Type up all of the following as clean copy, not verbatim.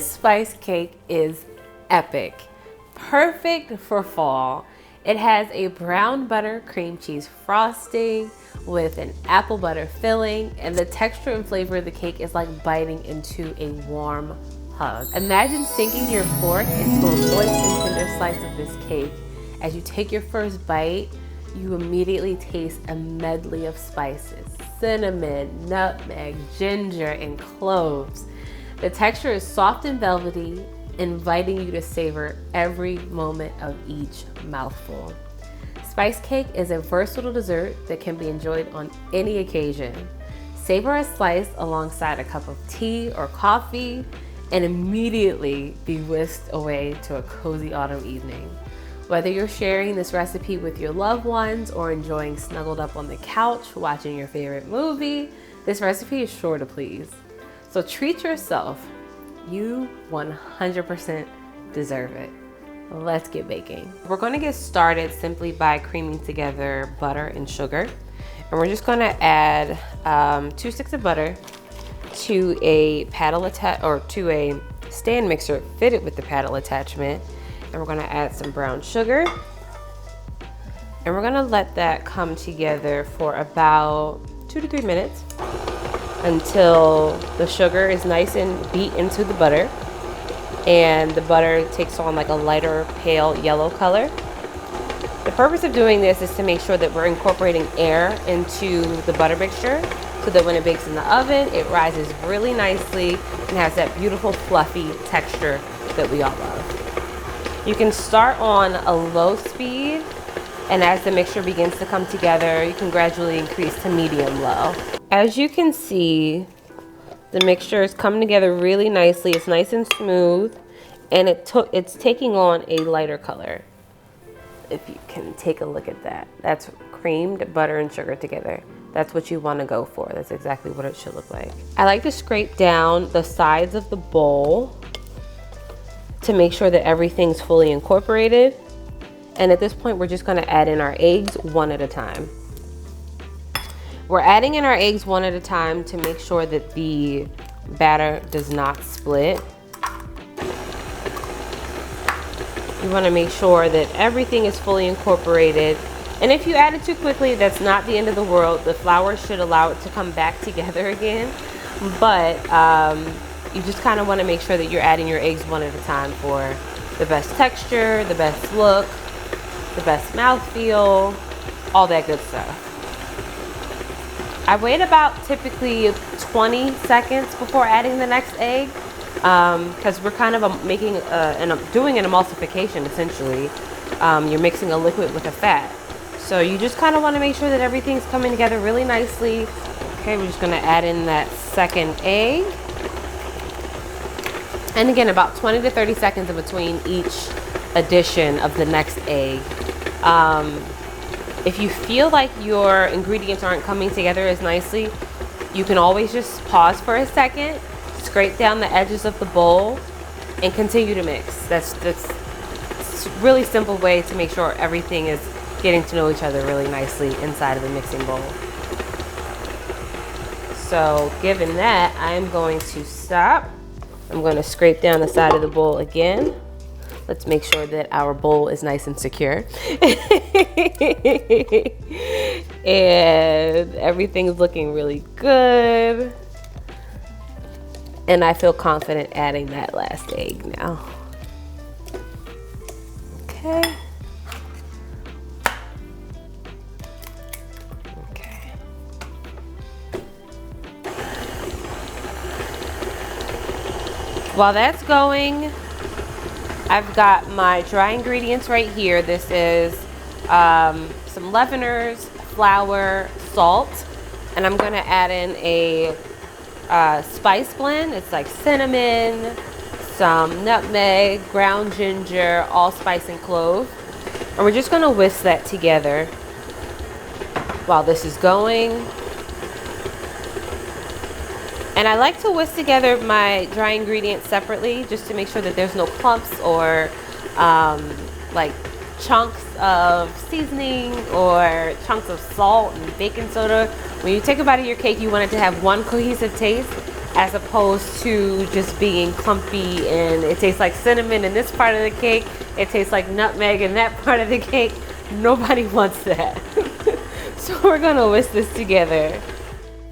This spice cake is epic, perfect for fall. It has a brown butter cream cheese frosting with an apple butter filling, and the texture and flavor of the cake is like biting into a warm hug. Imagine sinking your fork into a moist and tender slice of this cake. As you take your first bite, you immediately taste a medley of spices: cinnamon, nutmeg, ginger, and cloves. The texture is soft and velvety, inviting you to savor every moment of each mouthful. Spice cake is a versatile dessert that can be enjoyed on any occasion. Savor a slice alongside a cup of tea or coffee and immediately be whisked away to a cozy autumn evening. Whether you're sharing this recipe with your loved ones or enjoying snuggled up on the couch watching your favorite movie, this recipe is sure to please. So treat yourself. You 100% deserve it. Let's get baking. We're going to get started simply by creaming together butter and sugar. And we're just going to add 2 sticks of butter to a paddle to a stand mixer fitted with the paddle attachment. And we're going to add some brown sugar. And we're going to let that come together for about 2 to 3 minutes until the sugar is nice and beat into the butter and the butter takes on like a lighter pale yellow color. The purpose of doing this is to make sure that we're incorporating air into the butter mixture so that when it bakes in the oven, it rises really nicely and has that beautiful fluffy texture that we all love. You can start on a low speed, and as the mixture begins to come together, you can gradually increase to medium low. As you can see, the mixture is coming together really nicely. It's nice and smooth, and it's taking on a lighter color. If you can take a look at that, that's creamed butter and sugar together. That's what you want to go for. That's exactly what it should look like. I like to scrape down the sides of the bowl to make sure that everything's fully incorporated. And at this point, we're just going to add in our eggs one at a time. We're adding in our eggs one at a time to make sure that the batter does not split. You want to make sure that everything is fully incorporated. And if you add it too quickly, that's not the end of the world. The flour should allow it to come back together again. But you just kind of want to make sure that you're adding your eggs one at a time for the best texture, the best look, the best mouthfeel, all that good stuff. I wait about typically 20 seconds before adding the next egg because we're kind of doing an emulsification essentially. You're mixing a liquid with a fat. So you just kind of want to make sure that everything's coming together really nicely. Okay, we're just going to add in that second egg. And again, about 20 to 30 seconds in between each addition of the next egg. If you feel like your ingredients aren't coming together as nicely, you can always just pause for a second, scrape down the edges of the bowl, and continue to mix. That's a really simple way to make sure everything is getting to know each other really nicely inside of the mixing bowl. So given that, I'm going to stop. I'm going to scrape down the side of the bowl again. Let's make sure that our bowl is nice and secure. And everything's looking really good. And I feel confident adding that last egg now. Okay. Okay. While that's going, I've got my dry ingredients right here. This is some leaveners, flour, salt, and I'm gonna add in a spice blend. It's like cinnamon, some nutmeg, ground ginger, allspice, and clove. And we're just gonna whisk that together while this is going. And I like to whisk together my dry ingredients separately just to make sure that there's no clumps or like chunks of seasoning or chunks of salt and baking soda. When you take a bite of your cake, you want it to have one cohesive taste. as opposed to just being clumpy and it tastes like cinnamon in this part of the cake, it tastes like nutmeg in that part of the cake. Nobody wants that. So we're gonna whisk this together.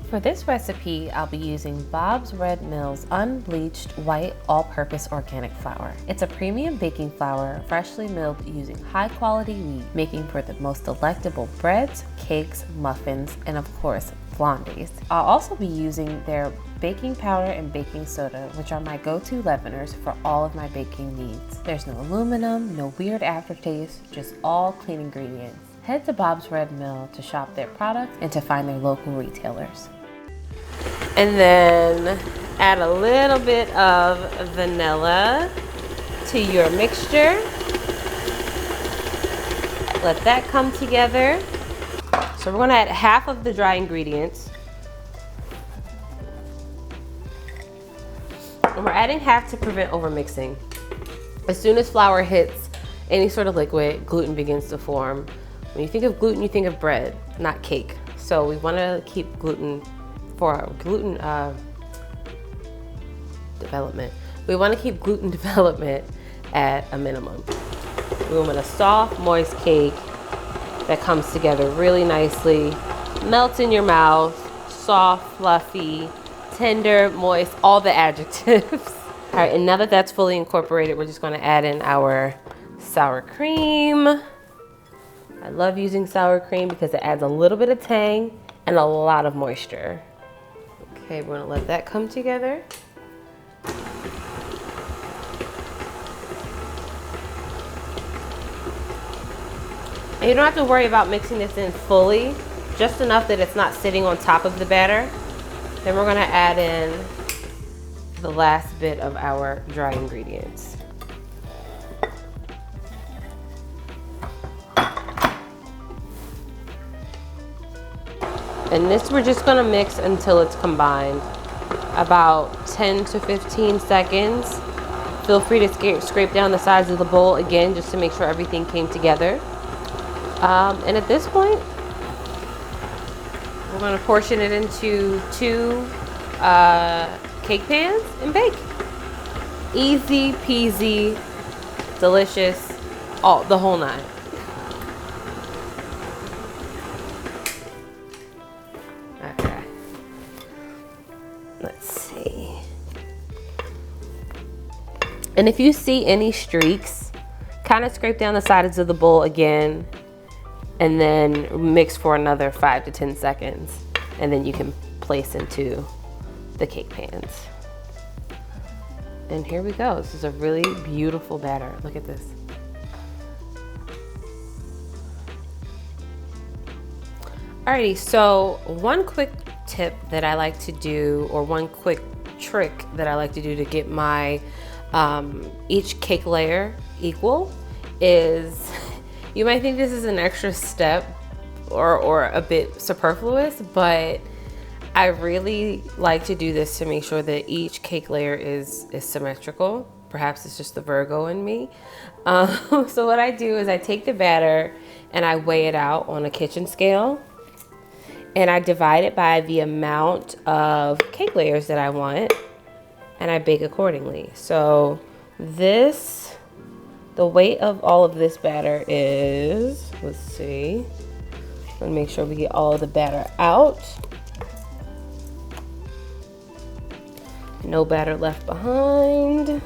For this recipe, I'll be using Bob's Red Mill's unbleached white all-purpose organic flour. It's a premium baking flour, freshly milled using high-quality wheat, making for the most delectable breads, cakes, muffins, and of course, blondies. I'll also be using their baking powder and baking soda, which are my go-to leaveners for all of my baking needs. There's no aluminum, no weird aftertaste, just all clean ingredients. Head to Bob's Red Mill to shop their products and to find their local retailers. And then add a little bit of vanilla to your mixture. Let that come together. So we're gonna add half of the dry ingredients. And we're adding half to prevent overmixing. As soon as flour hits any sort of liquid, gluten begins to form. When you think of gluten, you think of bread, not cake. So we wanna keep gluten development. We want to keep gluten development at a minimum. We want a soft, moist cake that comes together really nicely, melts in your mouth, soft, fluffy, tender, moist, all the adjectives. All right, and now that that's fully incorporated, we're just going to add in our sour cream. I love using sour cream because it adds a little bit of tang and a lot of moisture. Okay, we're gonna let that come together. And you don't have to worry about mixing this in fully, just enough that it's not sitting on top of the batter. Then we're gonna add in the last bit of our dry ingredients. And this we're just gonna mix until it's combined. About 10 to 15 seconds. Feel free to scrape down the sides of the bowl again just to make sure everything came together. And at this point, we're gonna portion it into 2 cake pans and bake. Easy peasy, delicious, the whole nine. And if you see any streaks, kind of scrape down the sides of the bowl again and then mix for another 5 to 10 seconds. And then you can place into the cake pans. And here we go. This is a really beautiful batter. Look at this. Alrighty, so one quick tip that I like to do, or one quick trick that I like to do to get my each cake layer equal is, you might think this is an extra step or a bit superfluous, but I really like to do this to make sure that each cake layer is symmetrical. Perhaps it's just the Virgo in me. So what I do is I take the batter and I weigh it out on a kitchen scale, and I divide it by the amount of cake layers that I want, and I bake accordingly. So the weight of all of this batter is, let's see, let me make sure we get all of the batter out. No batter left behind.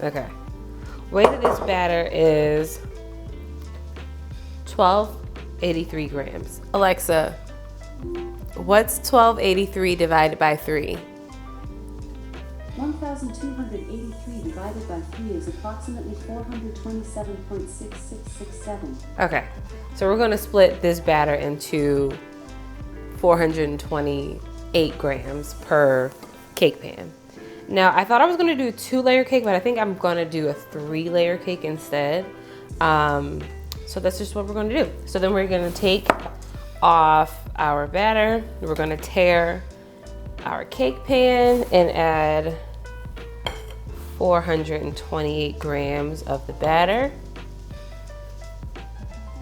Okay, weight of this batter is 1283 grams. Alexa, what's 1283 divided by 3? 1,283 divided by 3 is approximately 427.6667. Okay, so we're gonna split this batter into 428 grams per cake pan. Now, I thought I was gonna do a 2-layer cake, but I think I'm gonna do a 3-layer cake instead. So that's just what we're gonna do. So then we're gonna take off our batter. We're gonna tear our cake pan and add 428 grams of the batter.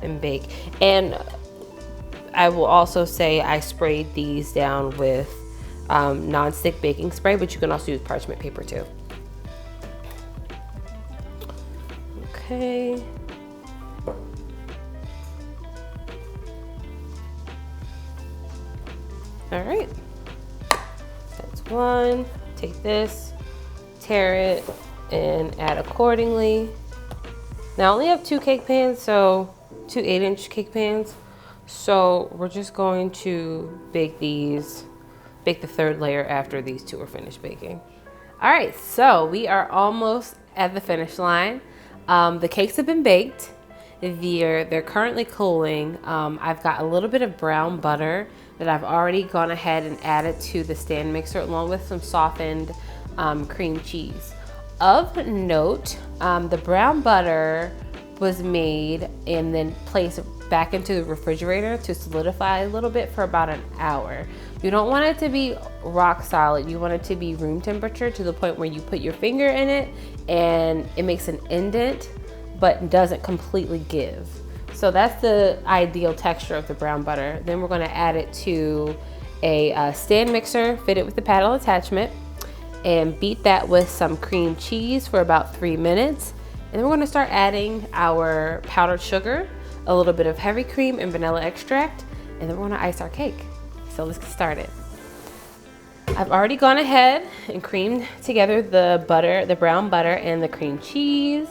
and bake. And I will also say I sprayed these down with non-stick baking spray, but you can also use parchment paper too. Okay. All right, that's one. Take this, tear it, and add accordingly. Now I only have 2 cake pans, so 2 8-inch cake pans. So we're just going to bake the 3rd layer after these 2 are finished baking. All right, so we are almost at the finish line. The cakes have been baked. They're currently cooling. I've got a little bit of brown butter that I've already gone ahead and added to the stand mixer along with some softened cream cheese. Of note, the brown butter was made and then placed back into the refrigerator to solidify a little bit for about an hour. You don't want it to be rock solid. You want it to be room temperature to the point where you put your finger in it and it makes an indent but doesn't completely give. So that's the ideal texture of the brown butter. Then we're gonna add it to a stand mixer fitted with the paddle attachment and beat that with some cream cheese for about 3 minutes. And then we're gonna start adding our powdered sugar, a little bit of heavy cream and vanilla extract, and then we're gonna ice our cake. So let's get started. I've already gone ahead and creamed together the butter, the brown butter and the cream cheese.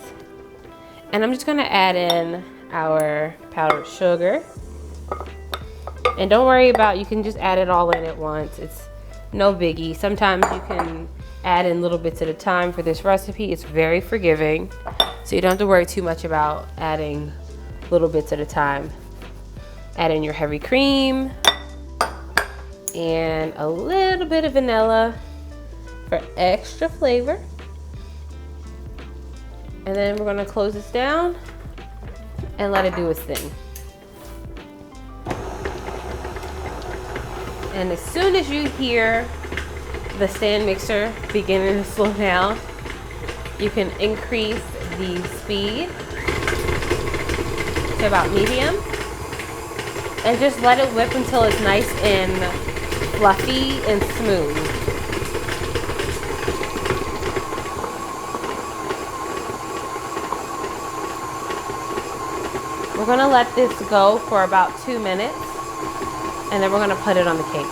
And I'm just gonna add in our powdered sugar. And don't worry about, you can just add it all in at once. It's no biggie. Sometimes you can add in little bits at a time. For this recipe, it's very forgiving. So you don't have to worry too much about adding little bits at a time. Add in your heavy cream and a little bit of vanilla for extra flavor. And then we're gonna close this down and let it do its thing. And as soon as you hear the stand mixer beginning to slow down, you can increase the speed to about medium and just let it whip until it's nice and fluffy and smooth. We're gonna let this go for about 2 minutes and then we're gonna put it on the cake.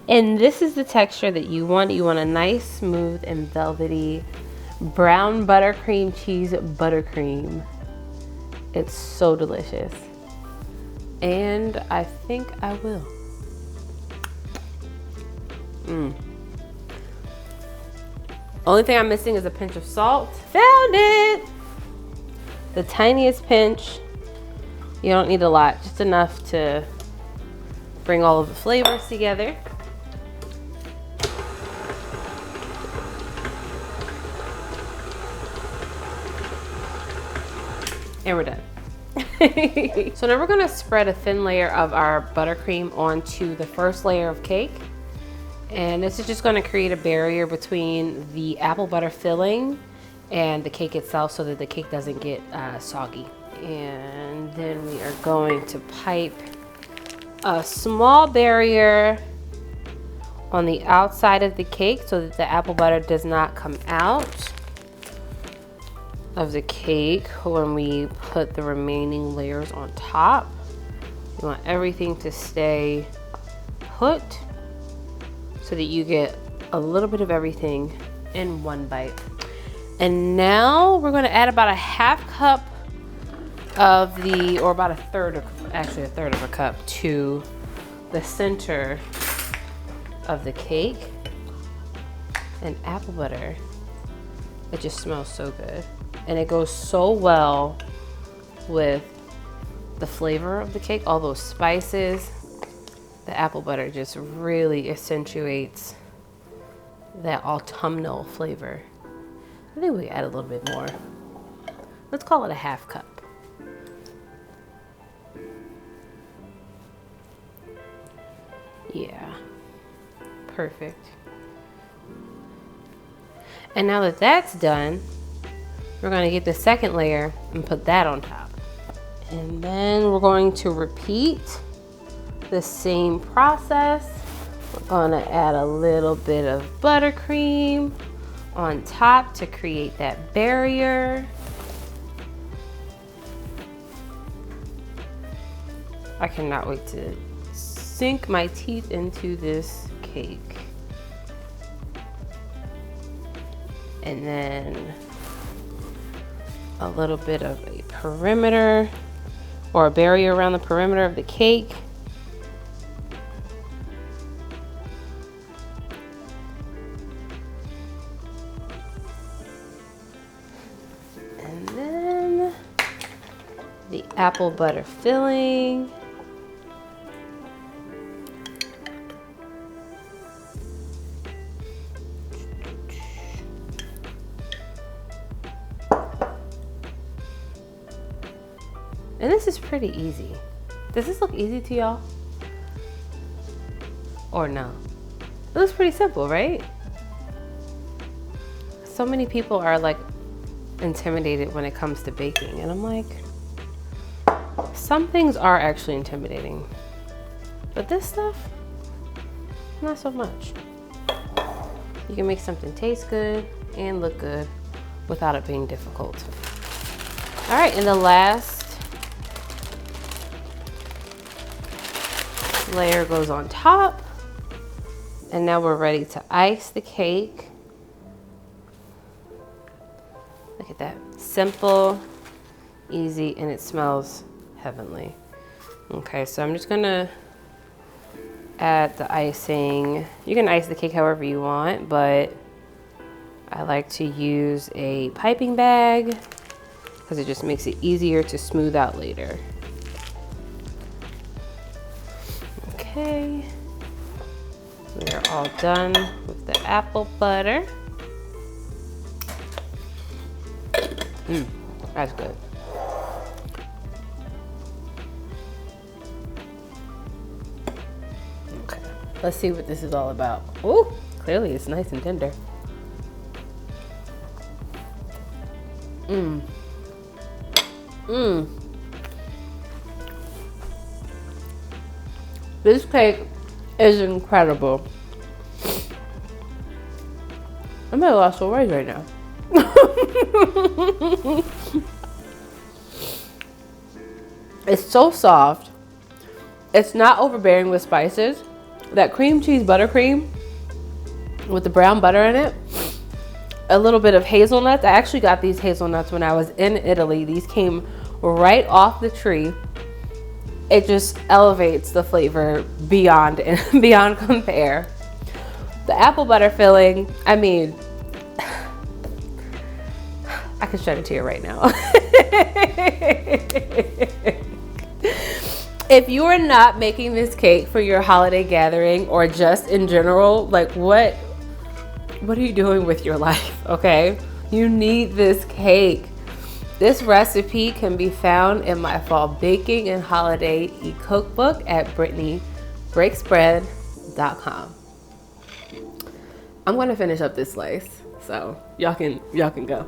And this is the texture that you want. You want a nice, smooth, and velvety brown buttercream cheese buttercream. It's so delicious. And I think I will. Only thing I'm missing is a pinch of salt. Found it! The tiniest pinch. You don't need a lot, just enough to bring all of the flavors together. And we're done. So now we're gonna spread a thin layer of our buttercream onto the first layer of cake. And this is just gonna create a barrier between the apple butter filling and the cake itself so that the cake doesn't get soggy. And then we are going to pipe a small barrier on the outside of the cake so that the apple butter does not come out of the cake when we put the remaining layers on top. You want everything to stay put so that you get a little bit of everything in one bite. And now we're going to add about a half cup of or about a third of a cup to the center of the cake. And apple butter, it just smells so good. And it goes so well with the flavor of the cake, all those spices. The apple butter just really accentuates that autumnal flavor. I think we add a little bit more. Let's call it a half cup. Yeah, perfect. And now that that's done, we're gonna get the second layer and put that on top. And then we're going to repeat the same process. We're gonna add a little bit of buttercream on top to create that barrier. I cannot wait to sink my teeth into this cake. And then a little bit of a perimeter or a barrier around the perimeter of the cake. And then the apple butter filling. And this is pretty easy. Does this look easy to y'all? Or no? It looks pretty simple, right? So many people are like intimidated when it comes to baking, and I'm like, some things are actually intimidating, but this stuff, not so much. You can make something taste good and look good without it being difficult. All right, and the last layer goes on top, and now we're ready to ice the cake. Look at that, simple, easy, and it smells heavenly. Okay, so I'm just gonna add the icing. You can ice the cake however you want, but I like to use a piping bag because it just makes it easier to smooth out later. Okay, we are all done with the apple butter. That's good. Okay, let's see what this is all about. Oh, clearly it's nice and tender. This cake is incredible. I'm at a loss for words right now. It's so soft. It's not overbearing with spices. That cream cheese buttercream with the brown butter in it. A little bit of hazelnuts. I actually got these hazelnuts when I was in Italy. These came right off the tree. It just elevates the flavor beyond and beyond compare. The apple butter filling, I mean, I can shed a tear right now. If you are not making this cake for your holiday gathering or just in general, like what are you doing with your life, okay? You need this cake. This recipe can be found in my fall baking and holiday e-cookbook at BrittanyBreaksBread.com. I'm gonna finish up this slice, so y'all can go.